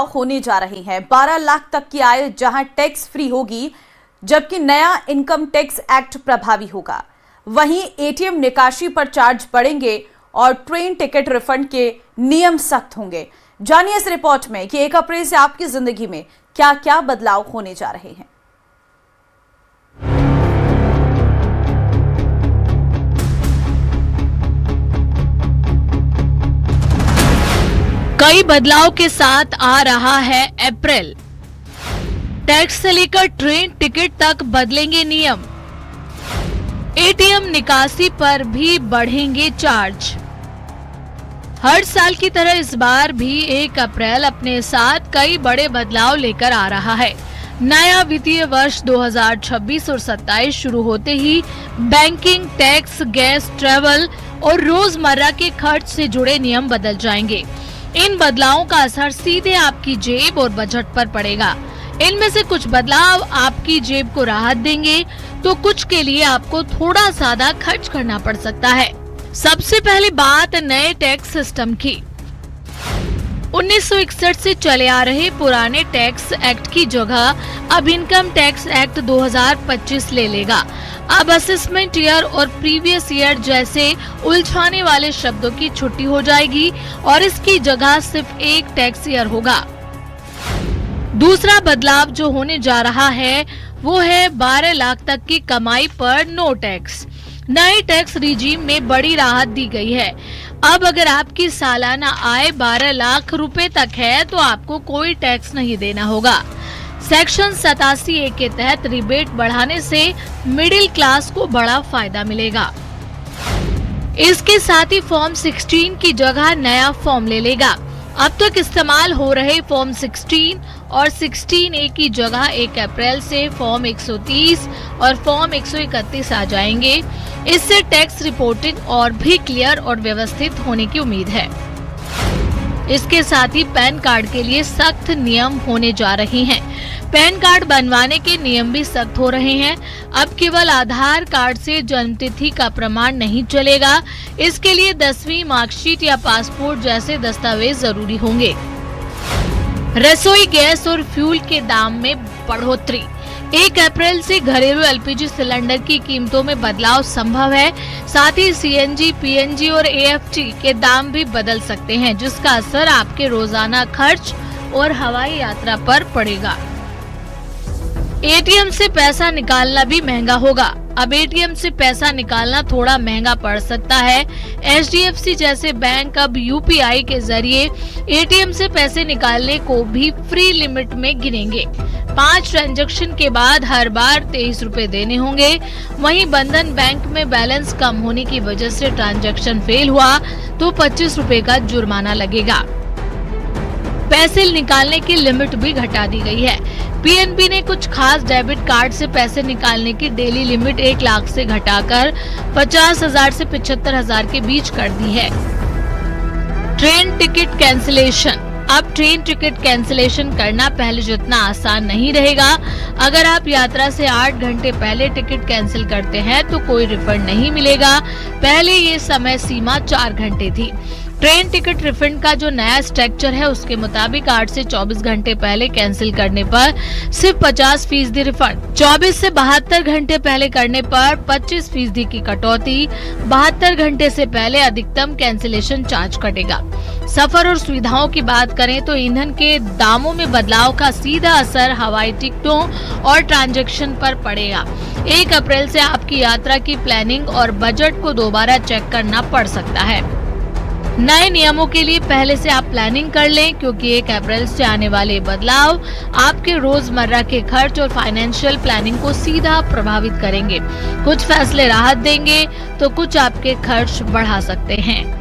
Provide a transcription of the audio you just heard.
होने जा रहे हैं। 12 लाख तक की आय जहां टैक्स फ्री होगी, जबकि नया इनकम टैक्स एक्ट प्रभावी होगा। वहीं एटीएम निकासी पर चार्ज बढ़ेंगे और ट्रेन टिकट रिफंड के नियम सख्त होंगे। जानिए इस रिपोर्ट में कि 1 अप्रैल से आपकी जिंदगी में क्या क्या बदलाव होने जा रहे हैं। कई बदलाव के साथ आ रहा है अप्रैल। टैक्स से लेकर ट्रेन टिकट तक बदलेंगे नियम। एटीएम निकासी पर भी बढ़ेंगे चार्ज। हर साल की तरह इस बार भी 1 अप्रैल अपने साथ कई बड़े बदलाव लेकर आ रहा है। नया वित्तीय वर्ष 2026 और 27 शुरू होते ही बैंकिंग, टैक्स, गैस, ट्रैवल और रोजमर्रा के खर्च से जुड़े नियम बदल जाएंगे। इन बदलावों का असर सीधे आपकी जेब और बजट पर पड़ेगा। इनमें से कुछ बदलाव आपकी जेब को राहत देंगे, तो कुछ के लिए आपको थोड़ा ज्यादा खर्च करना पड़ सकता है। सबसे पहली बात नए टैक्स सिस्टम की। 1961 से चले आ रहे पुराने टैक्स एक्ट की जगह अब इनकम टैक्स एक्ट 2025 ले लेगा। अब असेसमेंट ईयर और प्रीवियस ईयर जैसे उलझाने वाले शब्दों की छुट्टी हो जाएगी और इसकी जगह सिर्फ एक टैक्स ईयर होगा। दूसरा बदलाव जो होने जा रहा है वो है 12 लाख तक की कमाई पर नो टैक्स। नए टैक्स रिजीम में बड़ी राहत दी गई है। अब अगर आपकी सालाना आय 12 लाख रुपए तक है तो आपको कोई टैक्स नहीं देना होगा। सेक्शन 87A के तहत रिबेट बढ़ाने से मिडिल क्लास को बड़ा फायदा मिलेगा। इसके साथ ही फॉर्म 16 की जगह नया फॉर्म ले लेगा। अब तक इस्तेमाल हो रहे फॉर्म 16 और 16A की जगह 1 अप्रैल से फॉर्म 130 और फॉर्म 131 आ जाएंगे। इससे टैक्स रिपोर्टिंग और भी क्लियर और व्यवस्थित होने की उम्मीद है। इसके साथ ही पैन कार्ड के लिए सख्त नियम होने जा रहे हैं। पैन कार्ड बनवाने के नियम भी सख्त हो रहे हैं। अब केवल आधार कार्ड से जन्मतिथि का प्रमाण नहीं चलेगा। इसके लिए 10वीं मार्कशीट या पासपोर्ट जैसे दस्तावेज जरूरी होंगे। रसोई गैस और फ्यूल के दाम में बढ़ोतरी। 1 अप्रैल से घरेलू एलपीजी सिलेंडर की कीमतों में बदलाव संभव है। साथ ही सीएनजी, पीएनजी और एएफटी के दाम भी बदल सकते हैं, जिसका असर आपके रोजाना खर्च और हवाई यात्रा पर पड़ेगा। एटीएम से पैसा निकालना भी महंगा होगा। अब एटीएम से पैसा निकालना थोड़ा महंगा पड़ सकता है। एचडीएफसी जैसे बैंक अब यूपीआई के जरिए एटीएम से पैसे निकालने को भी फ्री लिमिट में गिनेंगे। 5 ट्रांजैक्शन के बाद हर बार 23 रुपए देने होंगे। वहीं बंधन बैंक में बैलेंस कम होने की वजह से ट्रांजैक्शन फेल हुआ तो 25 रुपए का जुर्माना लगेगा। पैसे निकालने की लिमिट भी घटा दी गई है। पीएनबी ने कुछ खास डेबिट कार्ड से पैसे निकालने की डेली लिमिट 1 लाख से घटाकर 50,000 से 75,000 के बीच कर दी है। Train ticket cancellation. अब ट्रेन टिकट कैंसिलेशन करना पहले जितना आसान नहीं रहेगा। अगर आप यात्रा से 8 घंटे पहले टिकट कैंसिल करते हैं तो कोई रिफंड नहीं मिलेगा। पहले ये समय सीमा 4 घंटे थी। ट्रेन टिकट रिफंड का जो नया स्ट्रक्चर है उसके मुताबिक 8 से 24 घंटे पहले कैंसिल करने पर सिर्फ 50% रिफंड, 24 से 72 घंटे पहले करने पर 25% की कटौती, 72 घंटे से पहले अधिकतम कैंसिलेशन चार्ज कटेगा। सफर और सुविधाओं की बात करें तो ईंधन के दामों में बदलाव का सीधा असर हवाई टिकटों और ट्रांजैक्शन पर पड़ेगा। 1 अप्रैल से आपकी यात्रा की प्लानिंग और बजट को दोबारा चेक करना पड़ सकता है। नए नियमों के लिए पहले से आप प्लानिंग कर लें, क्योंकि 1 अप्रैल से आने वाले बदलाव आपके रोजमर्रा के खर्च और फाइनेंशियल प्लानिंग को सीधा प्रभावित करेंगे। कुछ फैसले राहत देंगे तो कुछ आपके खर्च बढ़ा सकते हैं।